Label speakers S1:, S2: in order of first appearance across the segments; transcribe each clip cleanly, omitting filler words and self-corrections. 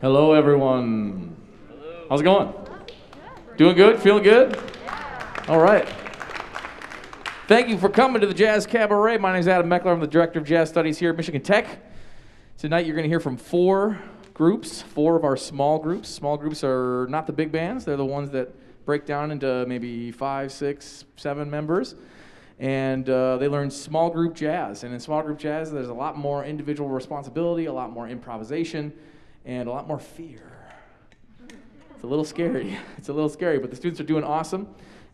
S1: Hello, everyone. Hello. How's it going? Doing good? Feeling good? All right. Thank you for coming to the Jazz Cabaret. My name is Adam Meckler. I'm the Director of Jazz Studies here at Michigan Tech. Tonight you're going to hear from four of our small groups. Small groups are not the big bands. They're the ones that break down into maybe 5, 6, 7 members. And they learn small group jazz. And in small group jazz, there's a lot more individual responsibility, a lot more improvisation, and a lot more fear. It's a little scary. It's a little scary, but the students are doing awesome.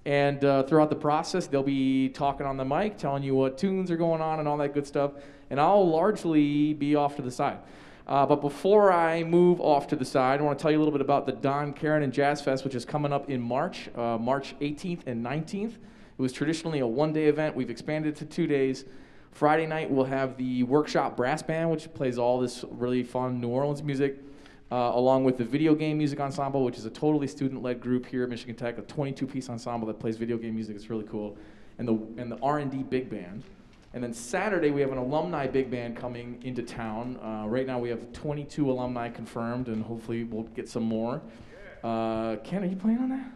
S1: And throughout the process, they'll be talking on the mic, telling you what tunes are going on and all that good stuff. And I'll largely be off to the side. But before I move off to the side, I want to tell you a little bit about the Don Karen and Jazz Fest, which is coming up in March 18th and 19th. It was traditionally a one-day event. We've expanded it to 2 days. Friday night, we'll have the Workshop Brass Band, which plays all this really fun New Orleans music, along with the Video Game Music Ensemble, which is a totally student-led group here at Michigan Tech, a 22-piece ensemble that plays video game music. It's really cool. And the R&D Big Band. And then Saturday, we have an alumni big band coming into town. Right now, we have 22 alumni confirmed, and hopefully we'll get some more. Ken, are you playing on that?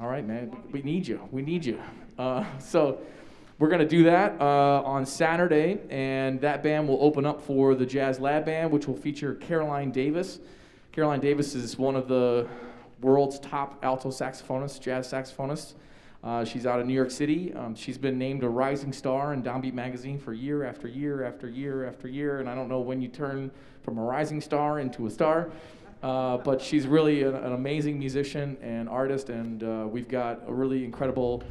S1: All right, man. We need you. We need you. So we're going to do that on Saturday, and that band will open up for the Jazz Lab Band, which will feature Caroline Davis. Caroline Davis is one of the world's top alto saxophonists, jazz saxophonists. She's out of New York City. She's been named a rising star in Downbeat magazine for year after year after year after year, and I don't know when you turn from a rising star into a star, but she's really an amazing musician and artist, and we've got a really incredible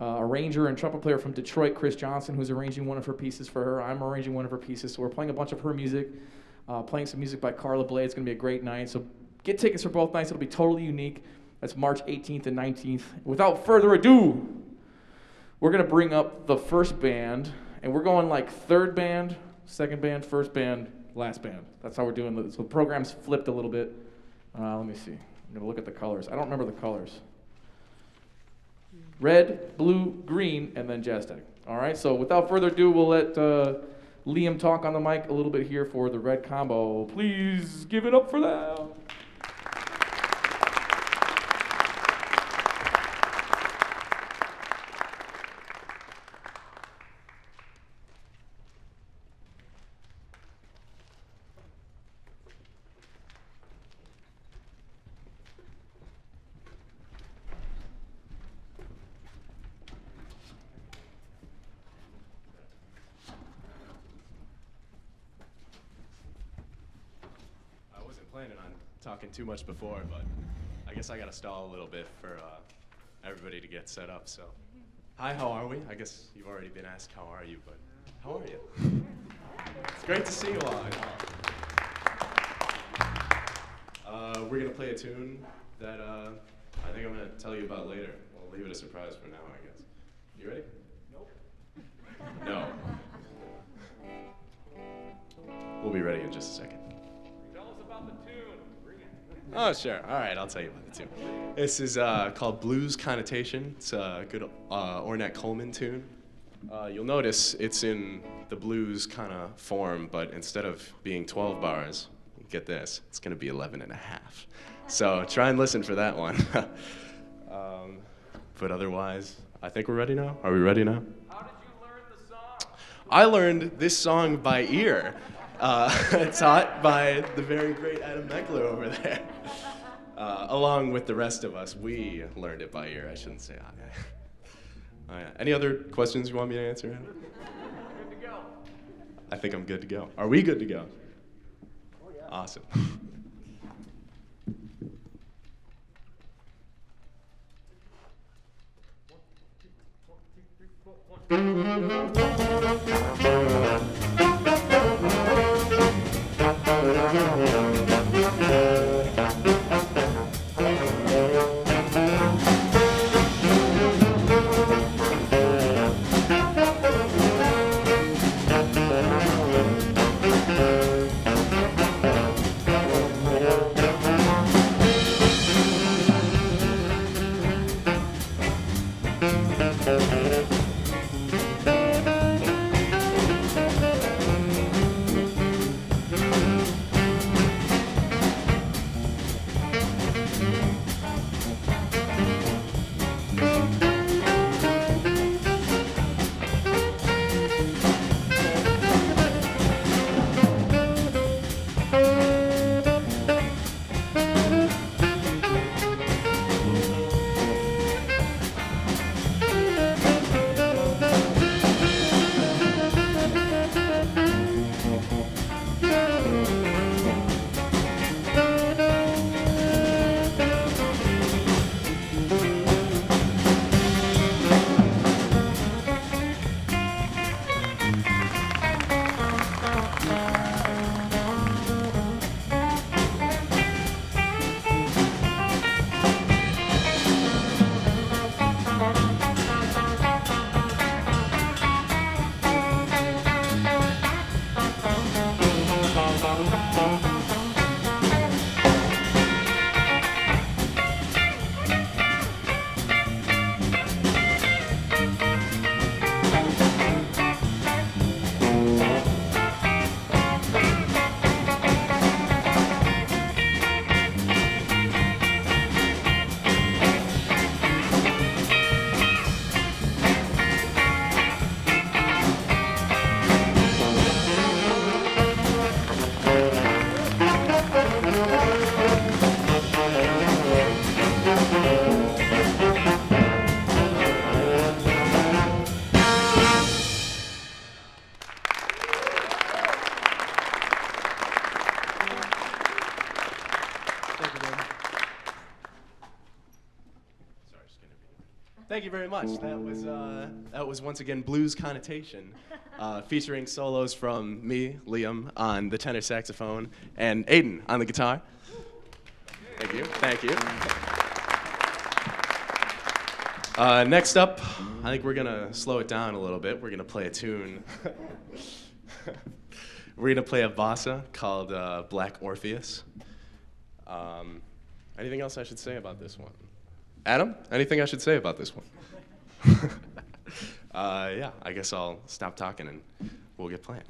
S1: arranger and trumpet player from Detroit, Chris Johnson, who's arranging one of her pieces for her. I'm arranging one of her pieces, so we're playing a bunch of her music, playing some music by Carla Bley. It's going to be a great night, so get tickets for both nights. It'll be totally unique. That's March 18th and 19th. Without further ado, we're going to bring up the first band, and we're going like third band, second band, first band, last band. That's how we're doing it. So the program's flipped a little bit. Let me see. I'm going to look at the colors. I don't remember the colors. Red, blue, green, and then Jazz Tech. All right, so without further ado, we'll let Liam talk on the mic a little bit here for the red combo. Please give it up for that.
S2: Planning on talking too much before, but I guess I gotta stall a little bit for everybody to get set up. So, hi, how are we? I guess you've already been asked how are you, but how are you? It's great to see you all. We're gonna play a tune that I think I'm gonna tell you about later. We'll leave it a surprise for now, I guess. You ready? Nope. No. We'll be ready in just a second. Oh, sure. All right, I'll tell you about the tune. This is called Blues Connotation. It's a good Ornette Coleman tune. You'll notice it's in the blues kind of form, but instead of being 12 bars, get this, it's going to be 11 and a half. So try and listen for that one. But otherwise, I think we're ready now. Are we ready now?
S1: How did you learn the song?
S2: I learned this song by ear. Taught by the very great Adam Meckler over there. Along with the rest of us, we learned it by ear. I shouldn't say I. Oh, yeah. Any other questions you want me to answer?
S1: Good to go.
S2: I think I'm good to go. Are we good to go?
S1: Oh, yeah.
S2: Awesome. Thank you very much. That was once again Blues Connotation, featuring solos from me, Liam, on the tenor saxophone, and Aiden on the guitar. Thank you. Thank you. Next up, I think we're gonna slow it down a little bit. We're gonna play a tune. We're gonna play a bossa called Black Orpheus. Anything else I should say about this one? Adam, anything I should say about this one? Yeah, I guess I'll stop talking and we'll get playing.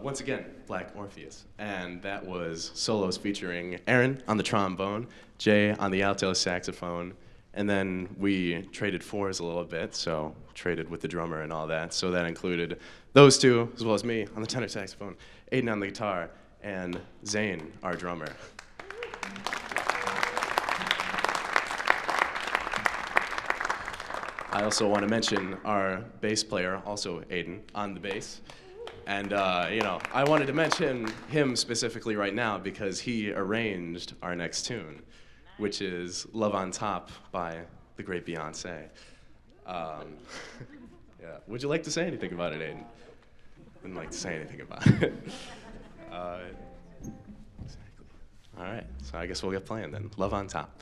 S2: once again, Black Orpheus. And that was solos featuring Aaron on the trombone, Jay on the alto saxophone, and then we traded fours a little bit, so traded with the drummer and all that. So that included those two, as well as me on the tenor saxophone, Aiden on the guitar, and Zane, our drummer. I also want to mention our bass player, also Aiden, on the bass. And, I wanted to mention him specifically right now because he arranged our next tune, which is Love on Top by the great Beyonce. Yeah. Would you like to say anything about it, Aiden? Wouldn't like to say anything about it. Exactly. All right, so I guess we'll get playing then. Love on Top.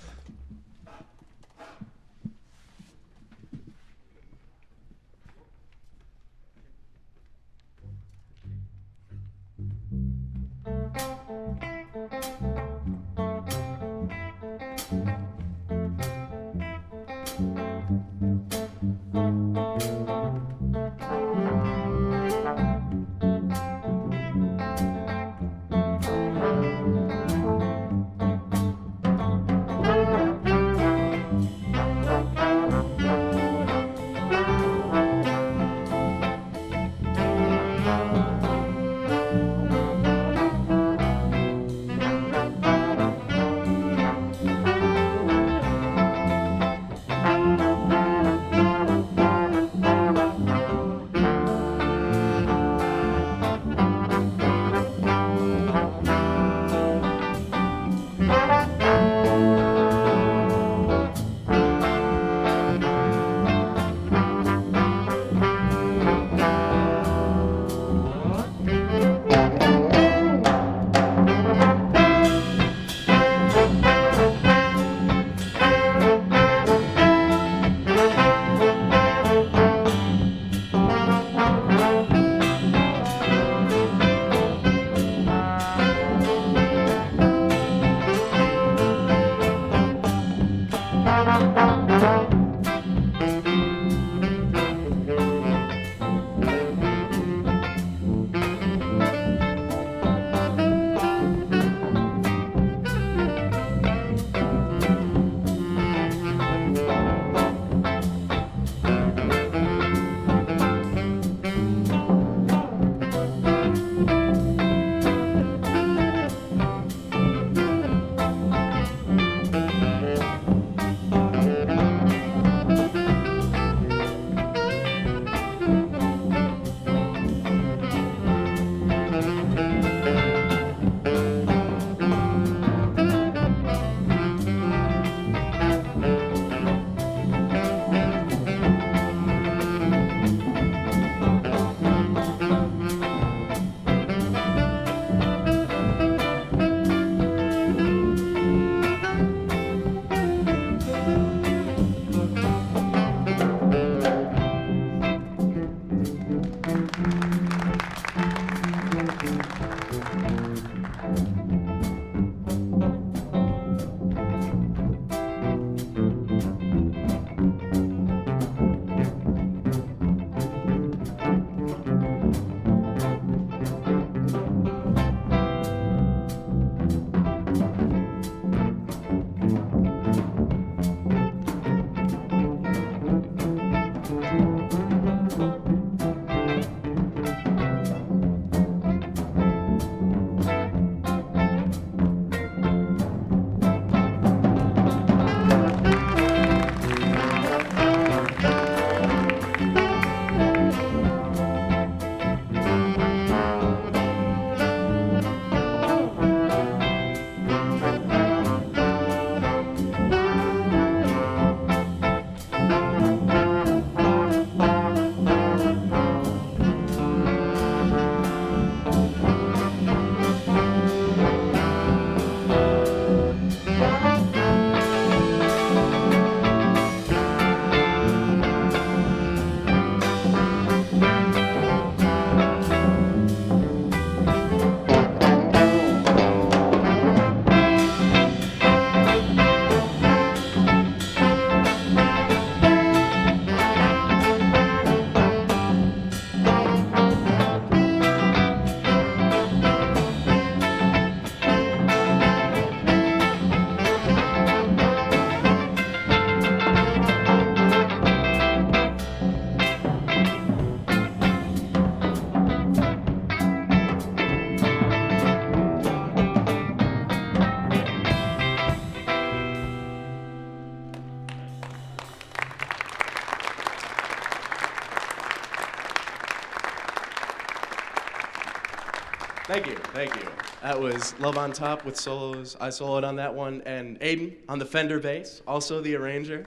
S2: Thank you, thank you. That was Love on Top with solos. I soloed on that one, and Aiden on the Fender bass, also the arranger.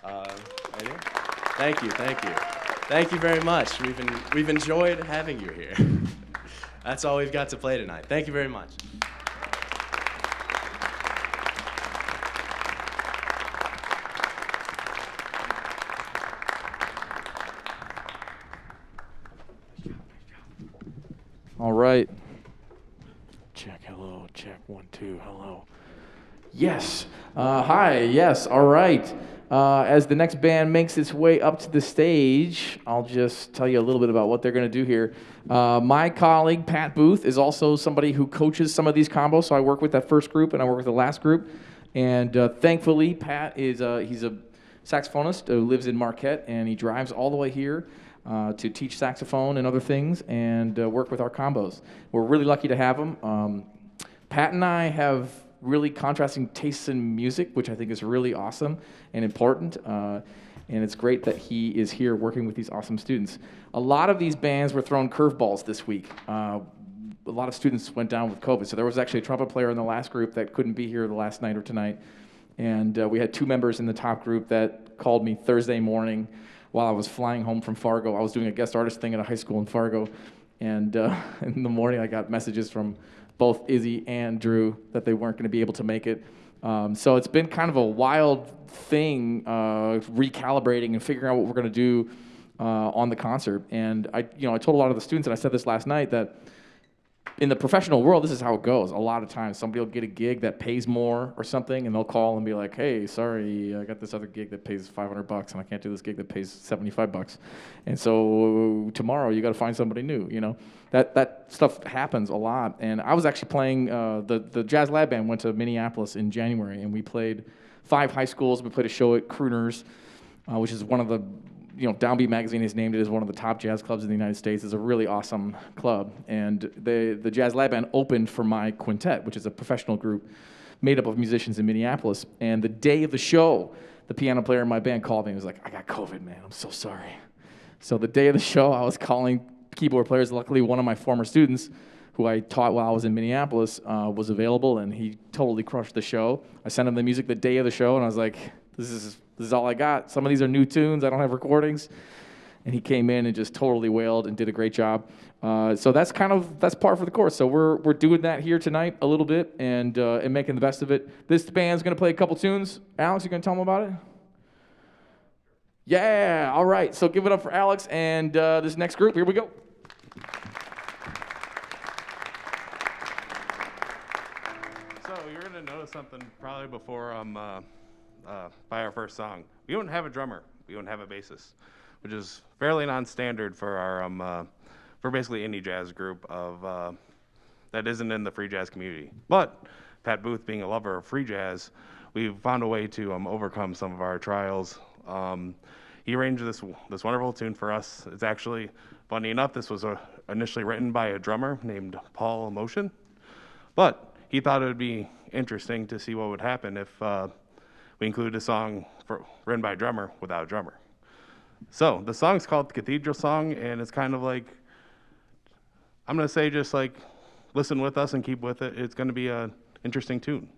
S2: Thank you, thank you. Thank you very much. We've enjoyed having you here. That's all we've got to play tonight. Thank you very much.
S1: All right. Check, hello. Check, 1, 2, hello. Yes. Hi, yes, all right. As the next band makes its way up to the stage, I'll just tell you a little bit about what they're going to do here. My colleague, Pat Booth, is also somebody who coaches some of these combos, so I work with that first group and I work with the last group. And thankfully, Pat is he's a saxophonist who lives in Marquette, and he drives all the way here to teach saxophone and other things and work with our combos. We're really lucky to have him. Pat and I have really contrasting tastes in music, which I think is really awesome and important. And it's great that he is here working with these awesome students. A lot of these bands were thrown curveballs this week. A lot of students went down with COVID. So there was actually a trumpet player in the last group that couldn't be here the last night or tonight. And we had 2 members in the top group that called me Thursday morning while I was flying home from Fargo. I was doing a guest artist thing at a high school in Fargo. And in the morning, I got messages from both Izzy and Drew that they weren't going to be able to make it. So it's been kind of a wild thing, recalibrating and figuring out what we're going to do on the concert. And I told a lot of the students, and I said this last night, that in the professional world, this is how it goes. A lot of times, somebody will get a gig that pays more or something, and they'll call and be like, "Hey, sorry, I got this other gig that pays $500, and I can't do this gig that pays $75. And so tomorrow, you got to find somebody new." You know, that stuff happens a lot. And I was actually playing the Jazz Lab Band went to Minneapolis in January, and we played 5 high schools. We played a show at Crooners, which is one of the Downbeat Magazine has named it as one of the top jazz clubs in the United States. It's a really awesome club. And the Jazz Lab Band opened for my quintet, which is a professional group made up of musicians in Minneapolis. And the day of the show, the piano player in my band called me and was like, "I got COVID, man. I'm so sorry." So the day of the show, I was calling keyboard players. Luckily, one of my former students, who I taught while I was in Minneapolis, was available, and he totally crushed the show. I sent him the music the day of the show, and I was like, this is all I got. Some of these are new tunes. I don't have recordings. And he came in and just totally wailed and did a great job. So that's par for the course. So we're doing that here tonight a little bit and making the best of it. This band's going to play a couple tunes. Alex, you going to tell them about it? Yeah, all right. So give it up for Alex and this next group. Here we go.
S3: So you're going to notice something probably before by our first song. We don't have a drummer. We don't have a bassist, which is fairly non-standard for our for basically any jazz group of that isn't in the free jazz community. But Pat Booth, being a lover of free jazz, we've found a way to overcome some of our trials. He arranged this wonderful tune for us. It's actually, funny enough, this was initially written by a drummer named Paul Emotion, but he thought it would be interesting to see what would happen if we included a song written by a drummer without a drummer. So the song's called Cathedral Song, and it's kind of like, I'm going to say just like, listen with us and keep with it. It's going to be an interesting tune.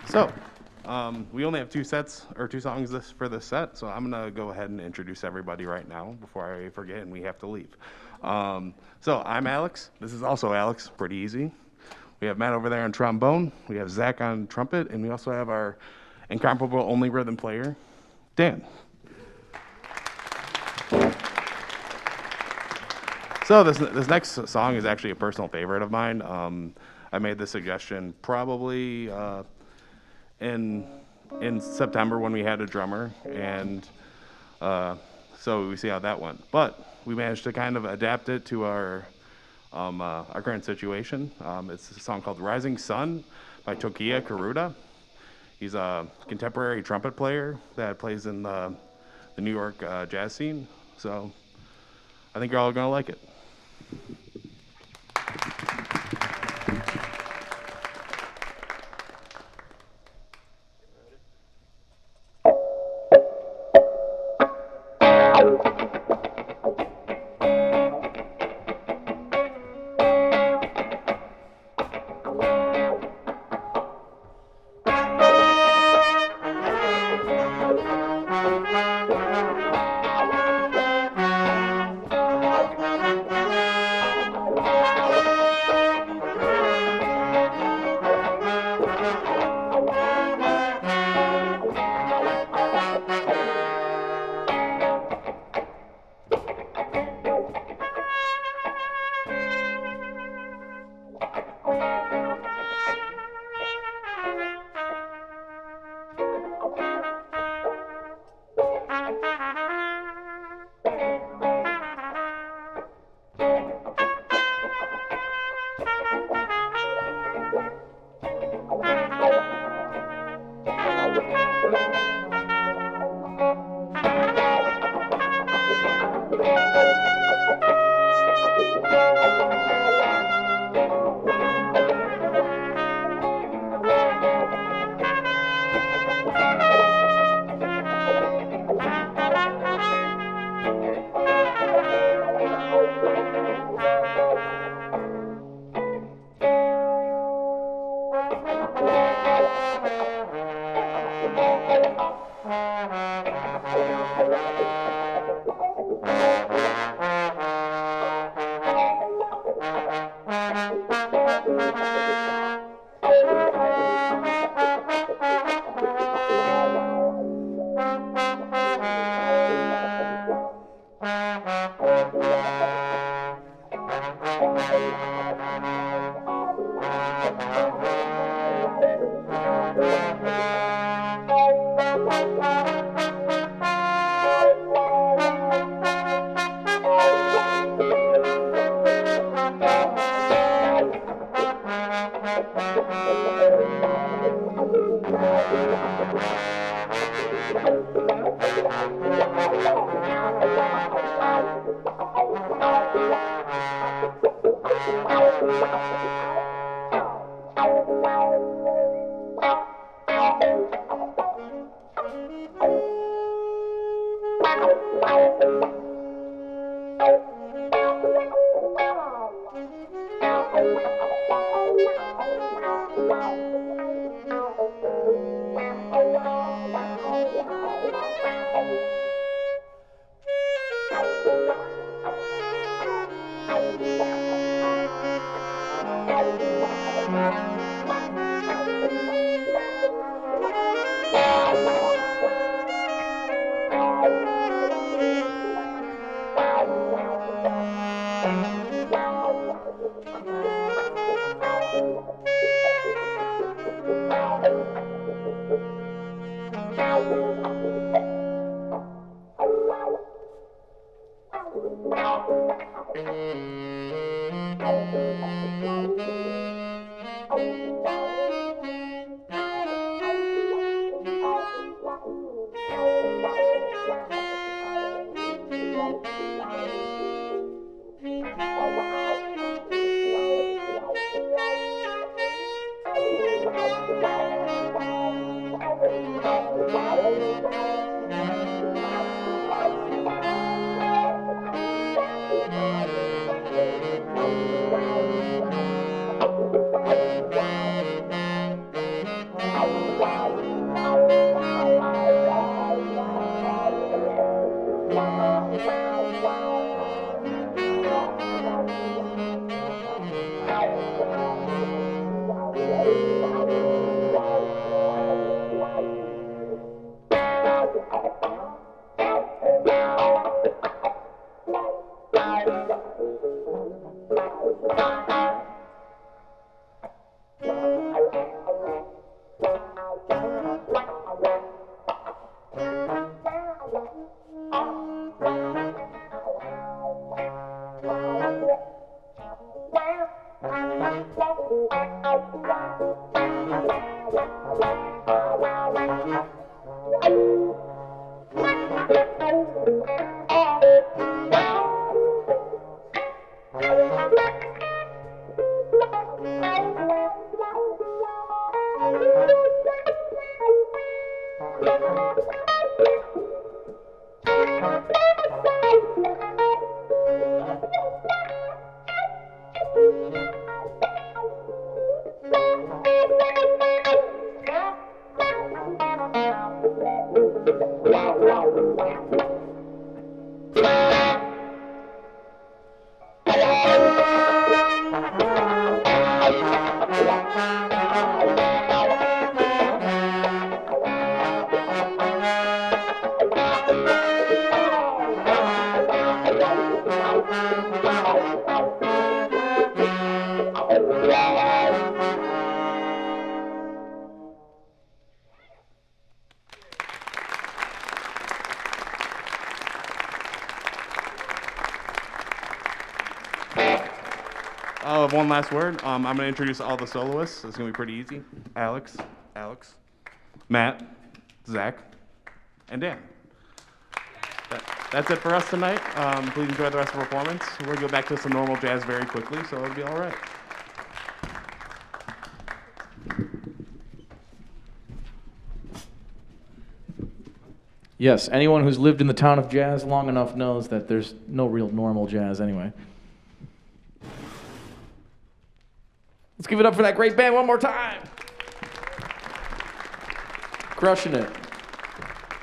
S3: So, we only have two songs for this set, so I'm gonna go ahead and introduce everybody right now before I forget and we have to leave. So I'm Alex. This is also Alex. Pretty easy. We have Matt over there on trombone. We have Zach on trumpet, and we also have our incomparable only rhythm player, Dan. So this next song is actually a personal favorite of mine. I made this suggestion probably in September when we had a drummer, and so we see how that went. But we managed to kind of adapt it to our current situation. It's a song called "Rising Sun" by Tokiya Karuta. He's a contemporary trumpet player that plays in the New York jazz scene. So I think you're all gonna like it. One last word. I'm going to introduce all the soloists. It's going to be pretty easy. Alex, Matt, Zach, and Dan. That's it for us tonight. Please enjoy the rest of the performance. We're going to go back to some normal jazz very quickly, so it'll be all right.
S1: Yes, anyone who's lived in the town of jazz long enough knows that there's no real normal jazz anyway. Let's give it up for that great band one more time. Crushing it.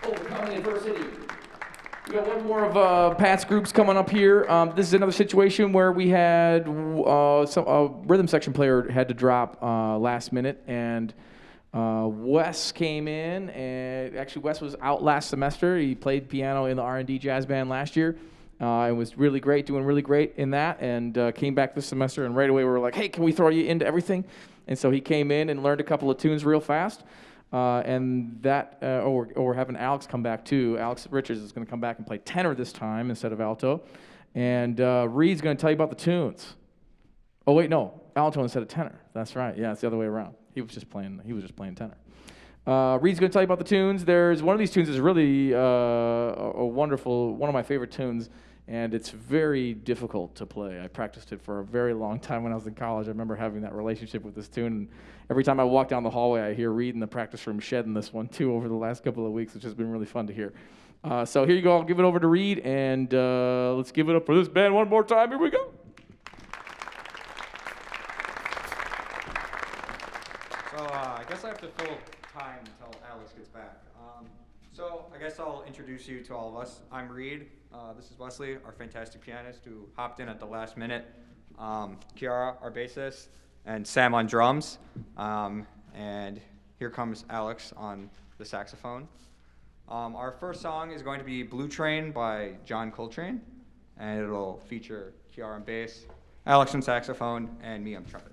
S1: Overcoming adversity. We got one more of Pat's groups coming up here. This is another situation where we had a rhythm section player had to drop last minute, and Wes came in, and actually Wes was out last semester. He played piano in the R&D jazz band last year. It was really great, doing really great in that, and came back this semester, and right away we were like, hey, can we throw you into everything? And so he came in and learned a couple of tunes real fast, and that, we're having Alex come back too. Alex Richards is going to come back and play tenor this time instead of alto, and Reed's going to tell you about the tunes. Oh wait, no, alto instead of tenor. That's right, yeah, it's the other way around. He was just playing tenor. Reed's going to tell you about the tunes. There's one of these tunes is really a wonderful, one of my favorite tunes, and it's very difficult to play. I practiced it for a very long time when I was in college. I remember having that relationship with this tune, and every time I walk down the hallway, I hear Reed in the practice room shedding this one too over the last couple of weeks, which has been really fun to hear. So here you go. I'll give it over to Reed, and let's give it up for this band one more time. Here we go.
S4: So I guess I have to fill time until Alex gets back. So I guess I'll introduce you to all of us. I'm Reed. This is Wesley, our fantastic pianist who hopped in at the last minute. Kiara, our bassist, and Sam on drums. And here comes Alex on the saxophone. Our first song is going to be Blue Train by John Coltrane, and it'll feature Kiara on bass, Alex on saxophone, and me on trumpet.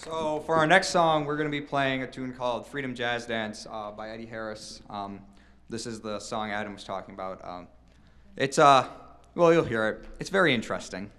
S4: So for our next song, we're going to be playing a tune called Freedom Jazz Dance by Eddie Harris. This is the song Adam was talking about. It's, well, you'll hear it. It's very interesting.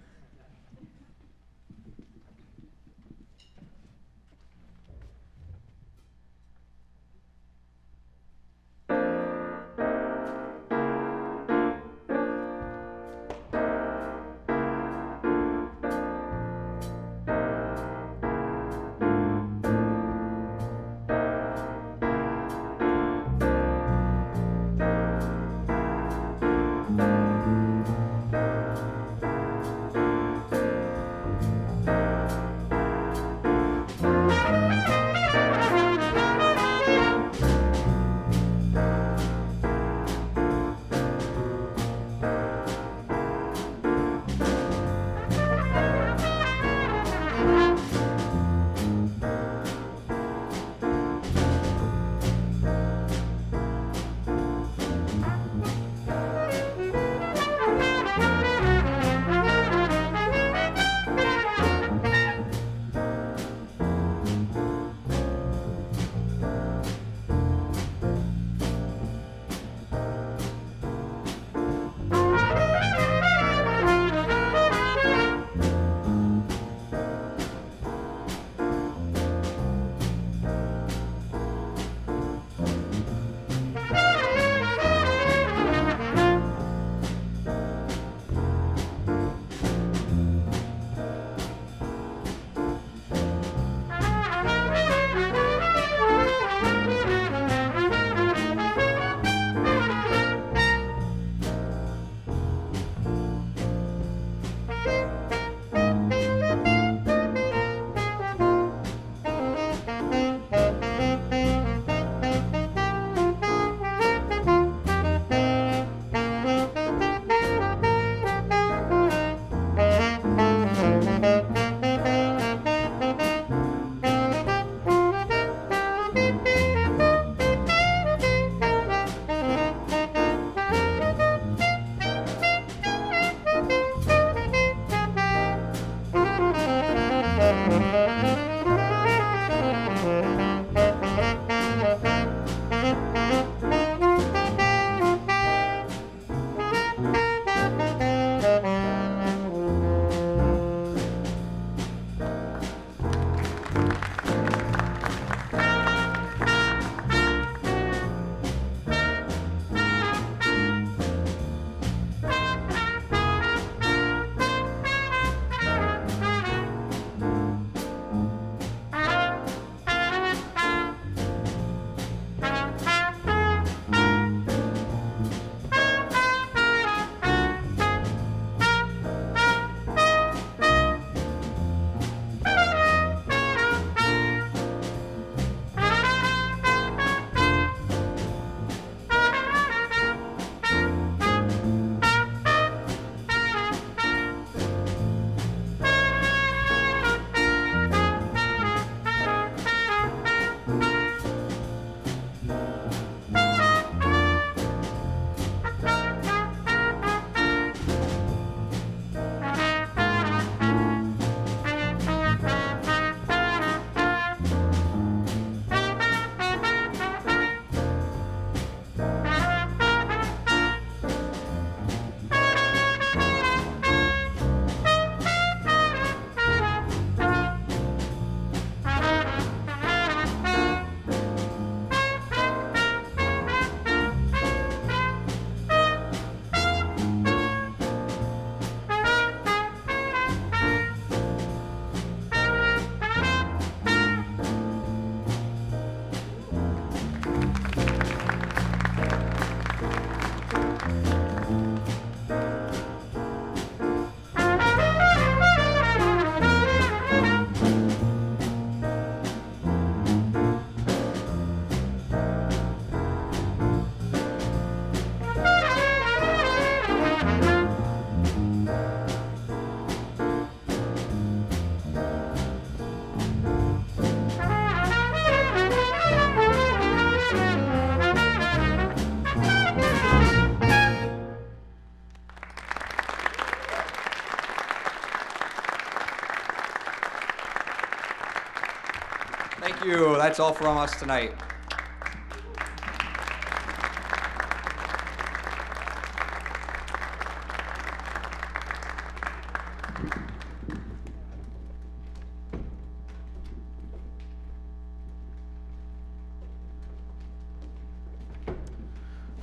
S4: Thank you. That's all from us tonight.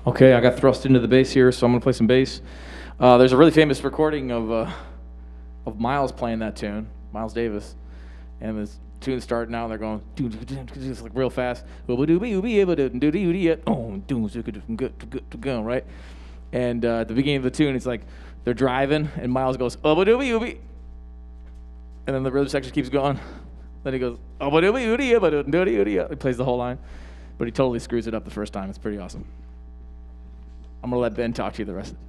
S1: Okay, I got thrust into the bass here, so I'm gonna play some bass. There's a really famous recording of Miles playing that tune, Miles Davis, and this tune's starting out, and they're going just like real fast, right? And at the beginning of the tune, it's like they're driving, and Miles goes, and then the rhythm section keeps going. Then he goes, he plays the whole line, but he totally screws it up the first time. It's pretty awesome. I'm going to let Ben talk to you the rest of it.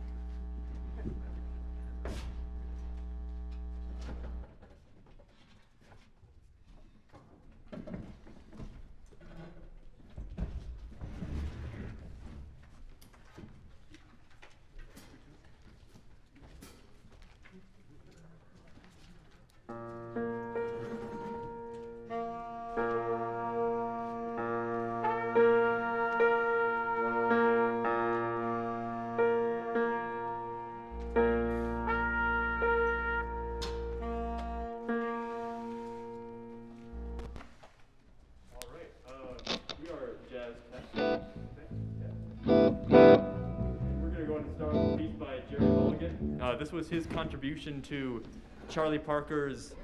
S5: This was his contribution to Charlie Parker's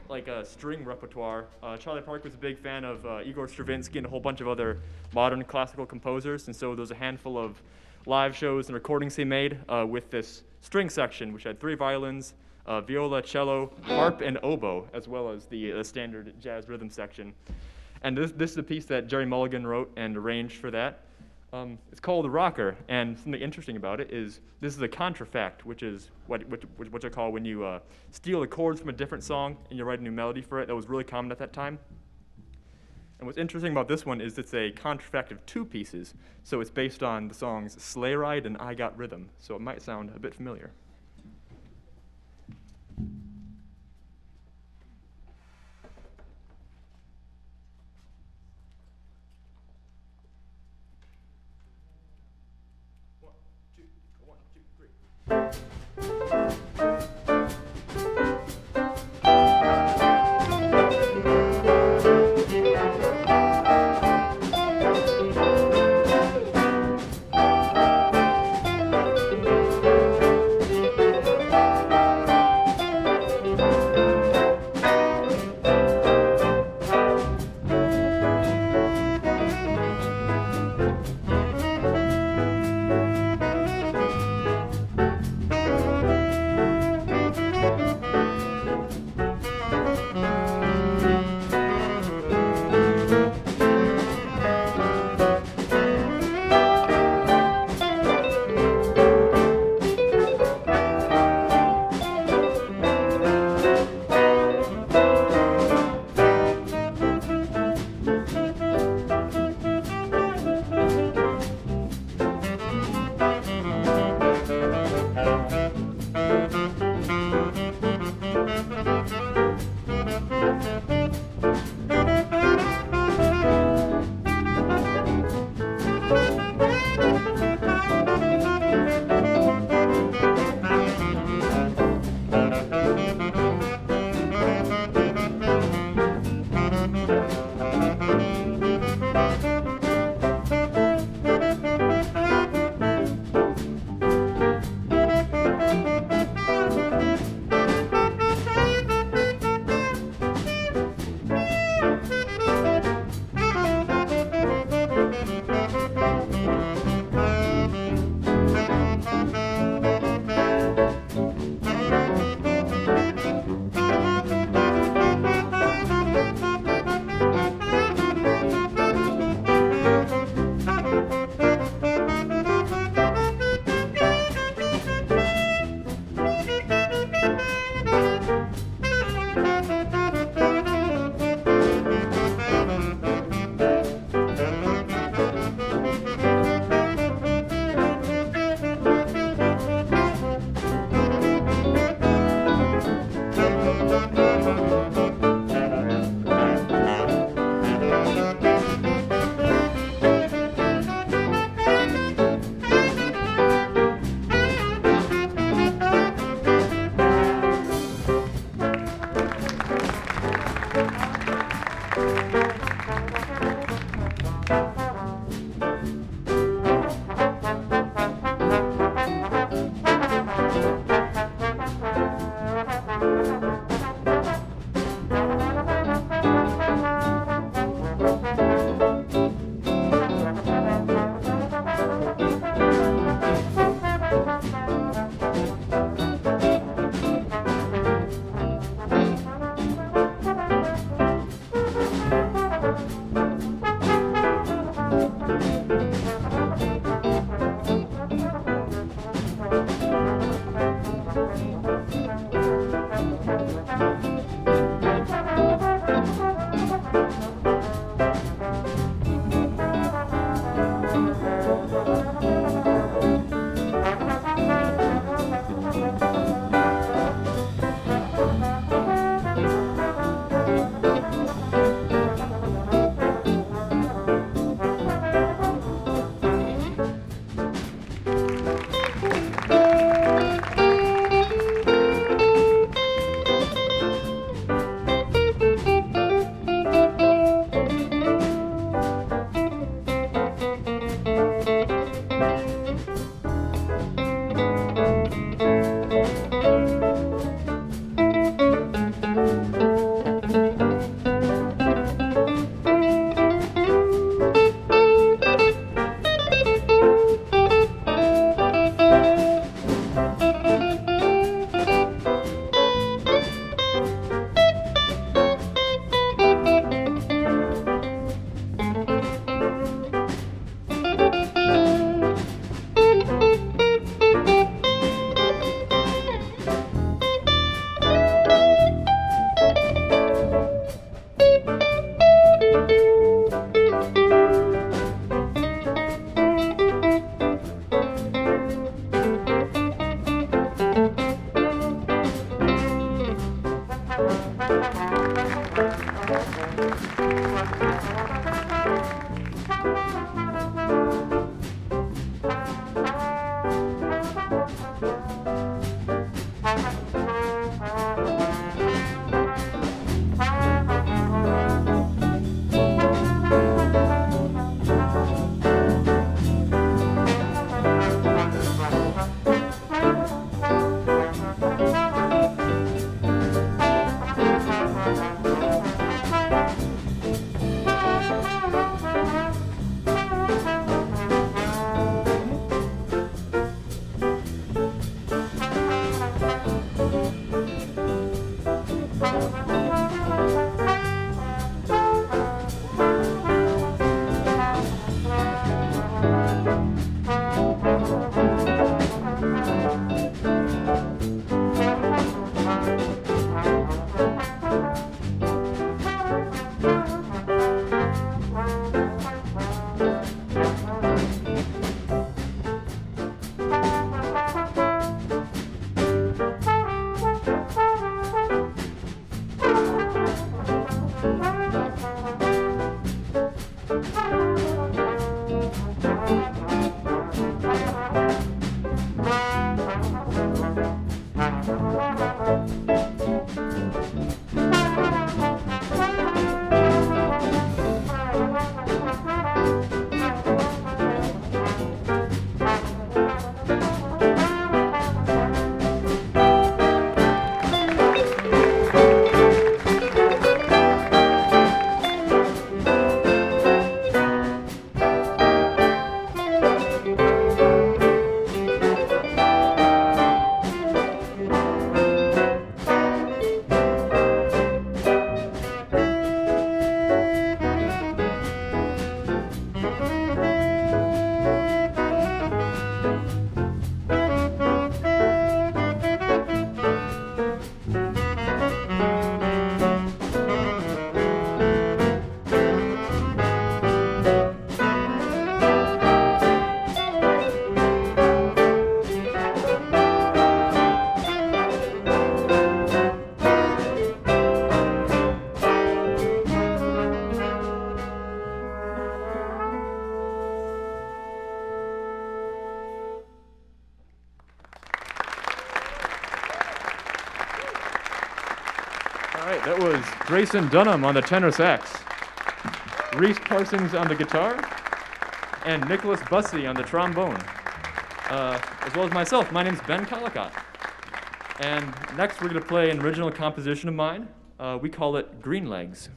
S5: string repertoire. Charlie Parker was a big fan of Igor Stravinsky and a whole bunch of other modern classical composers, and so there's a handful of live shows and recordings he made with this string section, which had 3 violins, viola, cello, harp, and oboe, as well as the standard jazz rhythm section. And this is a piece that Jerry Mulligan wrote and arranged for that. It's called The Rocker, and something interesting about it is this is a contrafact, which is what I call when you steal the chords from a different song and you write a new melody for it. That was really common at that time. And what's interesting about this one is it's a contrafact of 2 pieces, so it's based on the songs Sleigh Ride and I Got Rhythm, so it might sound a bit familiar. right, that was Grayson Dunham on the tenor sax, Reese Parsons on the guitar, and Nicholas Bussey on the trombone, as well as myself. My name's Ben Collicott. And next we're going to play an original composition of mine. We call it Green Legs.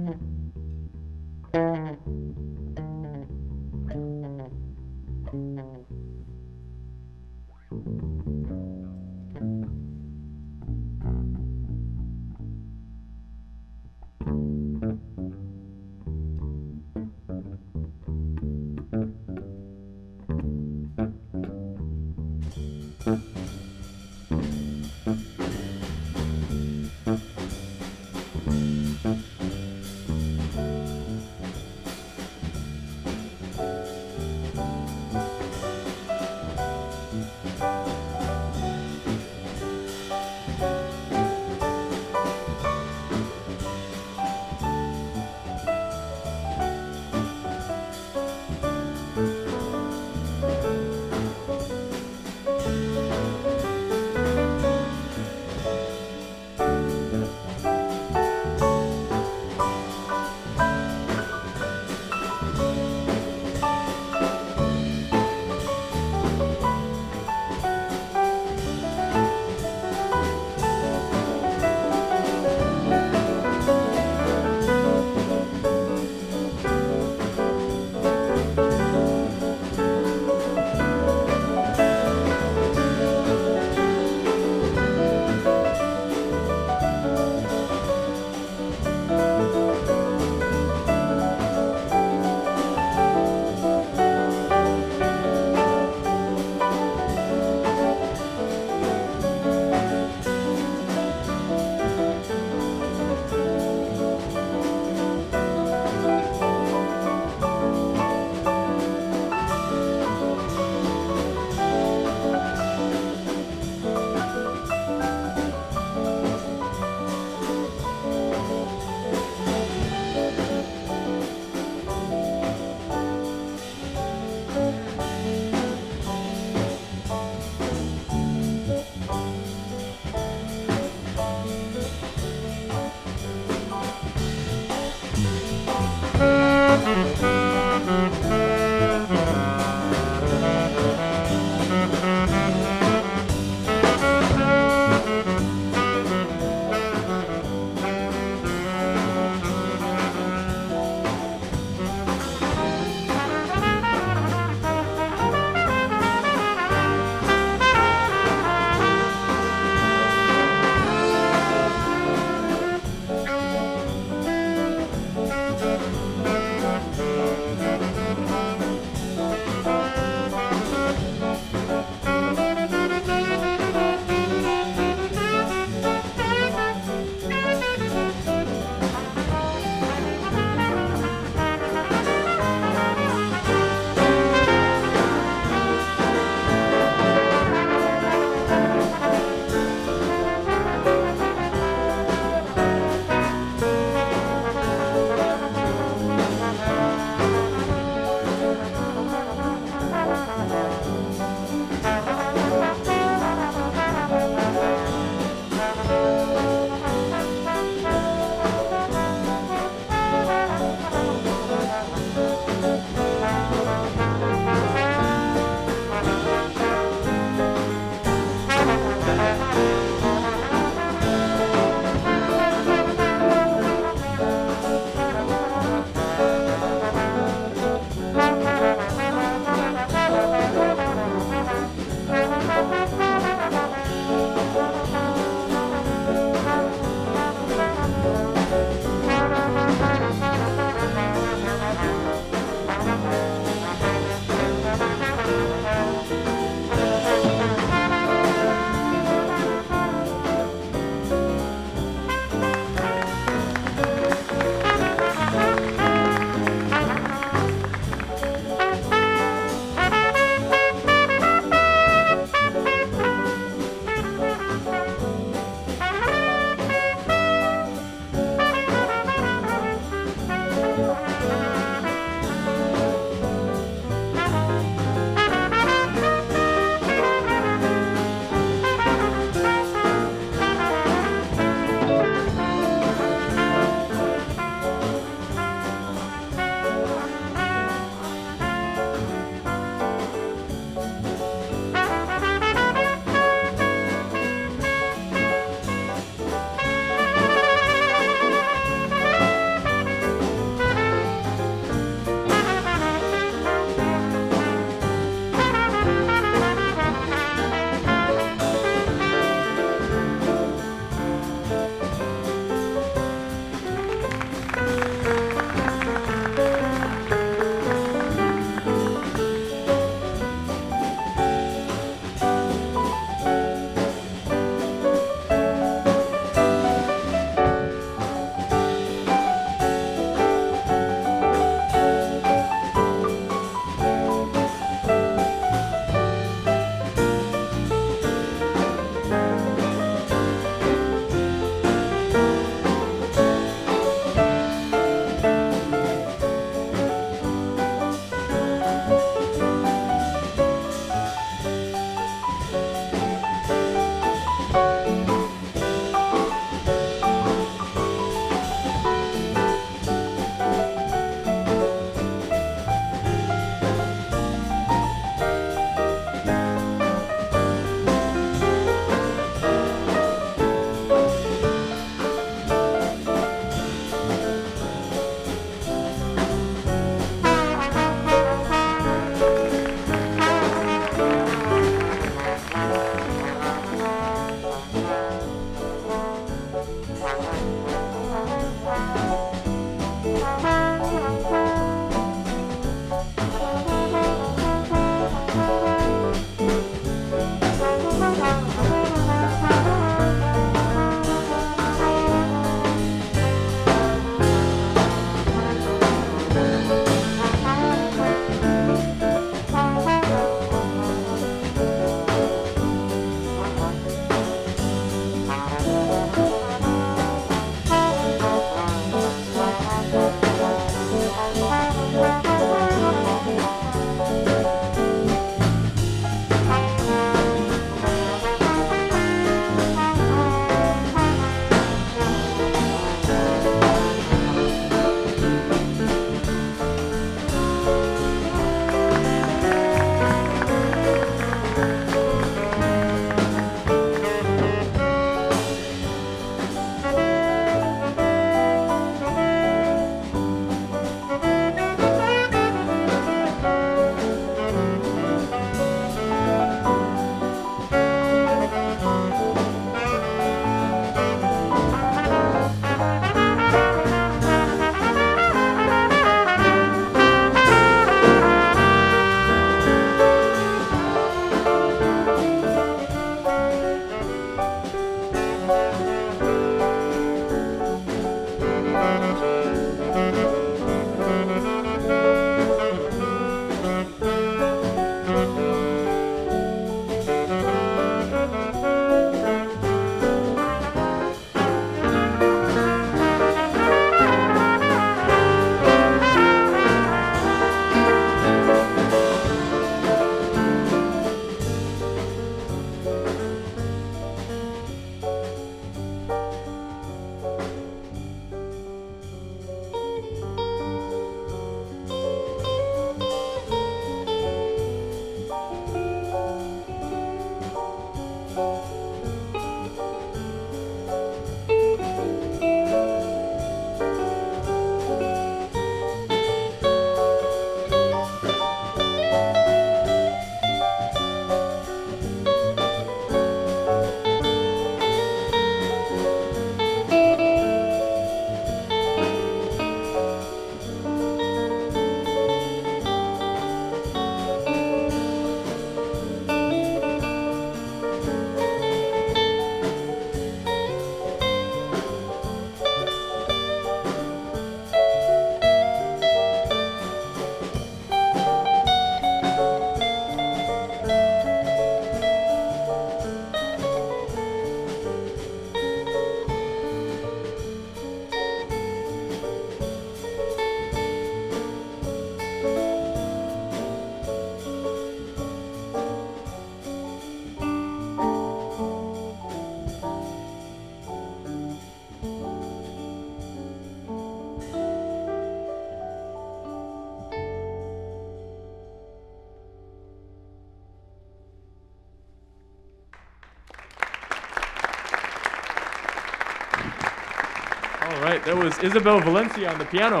S5: right, that was Isabel Valencia on the piano.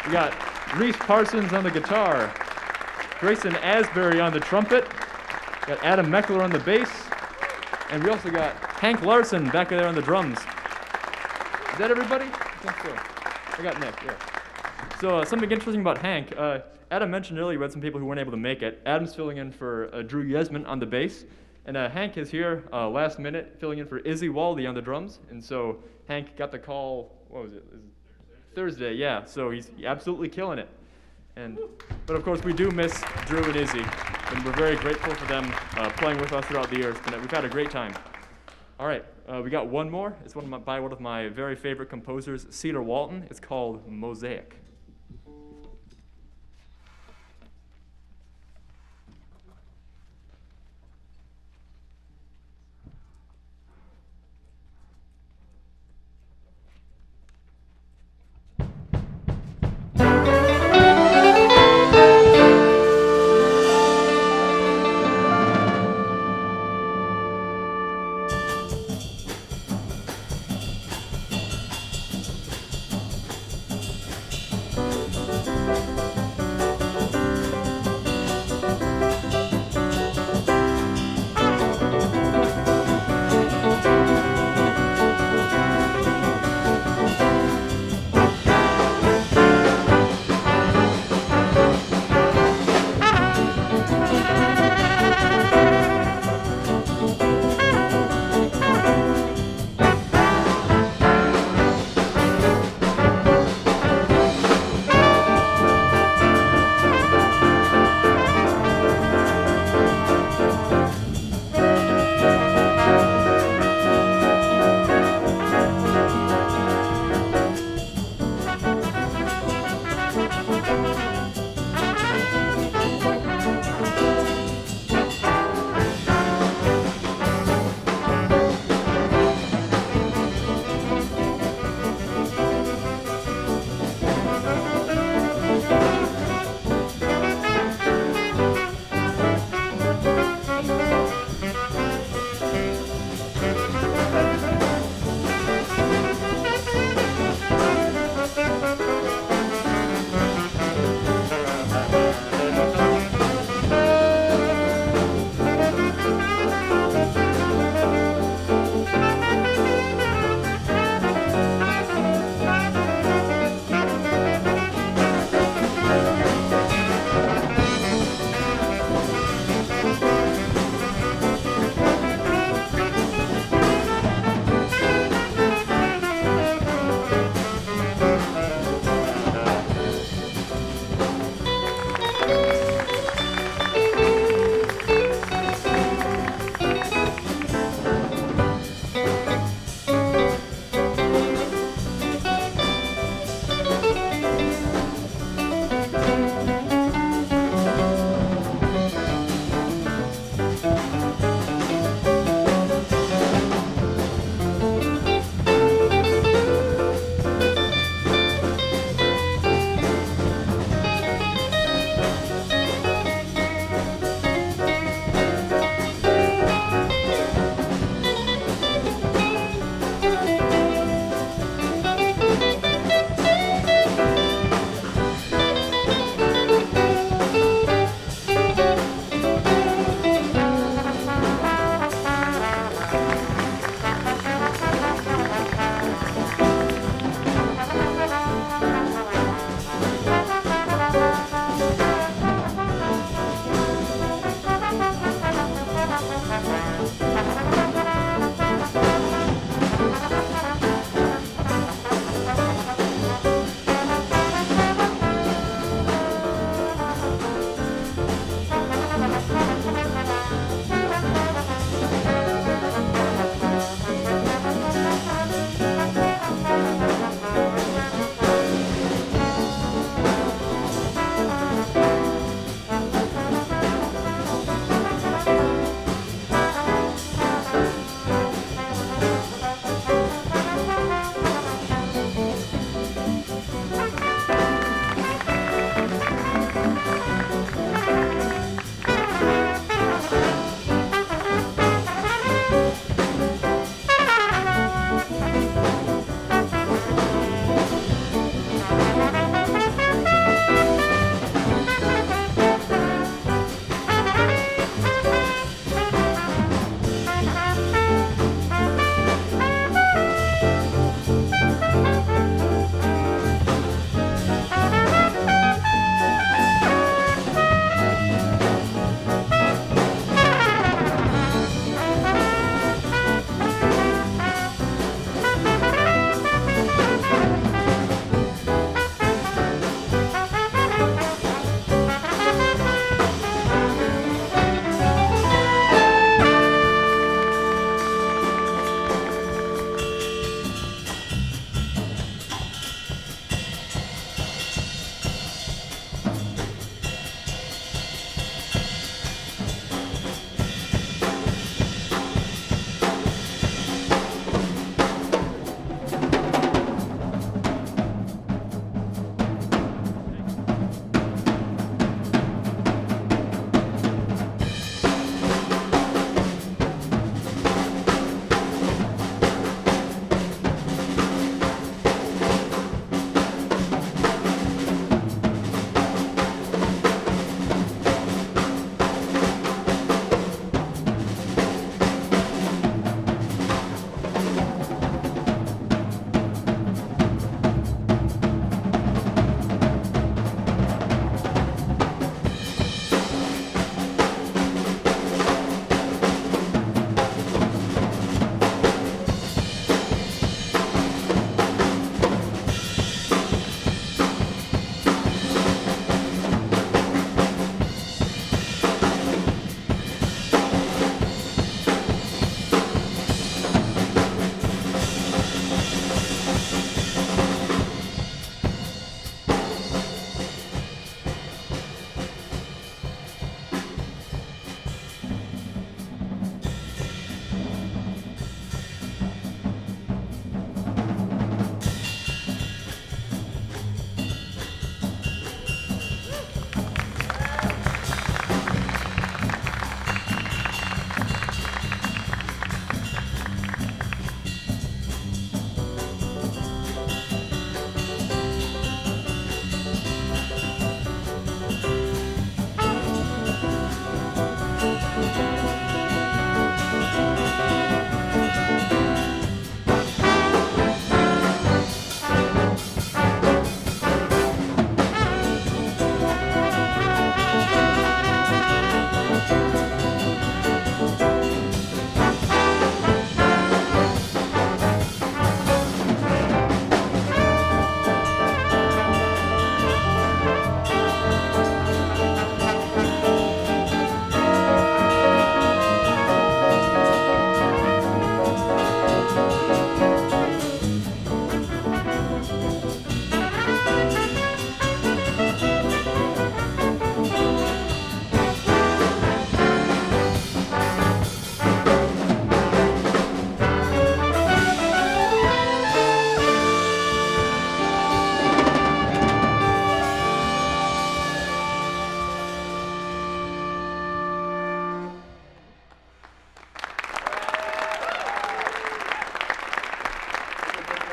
S5: We got Reese Parsons on the guitar, Grayson Asbury on the trumpet, got Adam Meckler on the bass, and we also got Hank Larson back there on the drums. Is that everybody? I think so. I got Nick, yeah. So something interesting about Hank, Adam mentioned earlier we had some people who weren't able to make it. Adam's filling in for Drew Yesman on the bass, and Hank is here last minute filling in for Izzy Waldy on the drums. And so Hank got the call, what was it? Thursday, yeah. So he's absolutely killing it. But of course we do miss Drew and Izzy, and we're very grateful for them playing with us throughout the years. We've had a great time. All right, we got one more. It's by one of my very favorite composers, Cedar Walton. It's called Mosaic.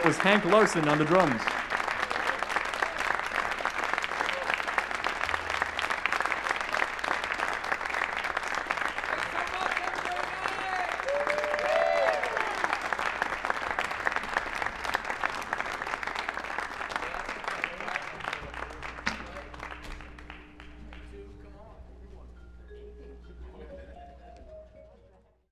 S5: was Hank Larson on the drums.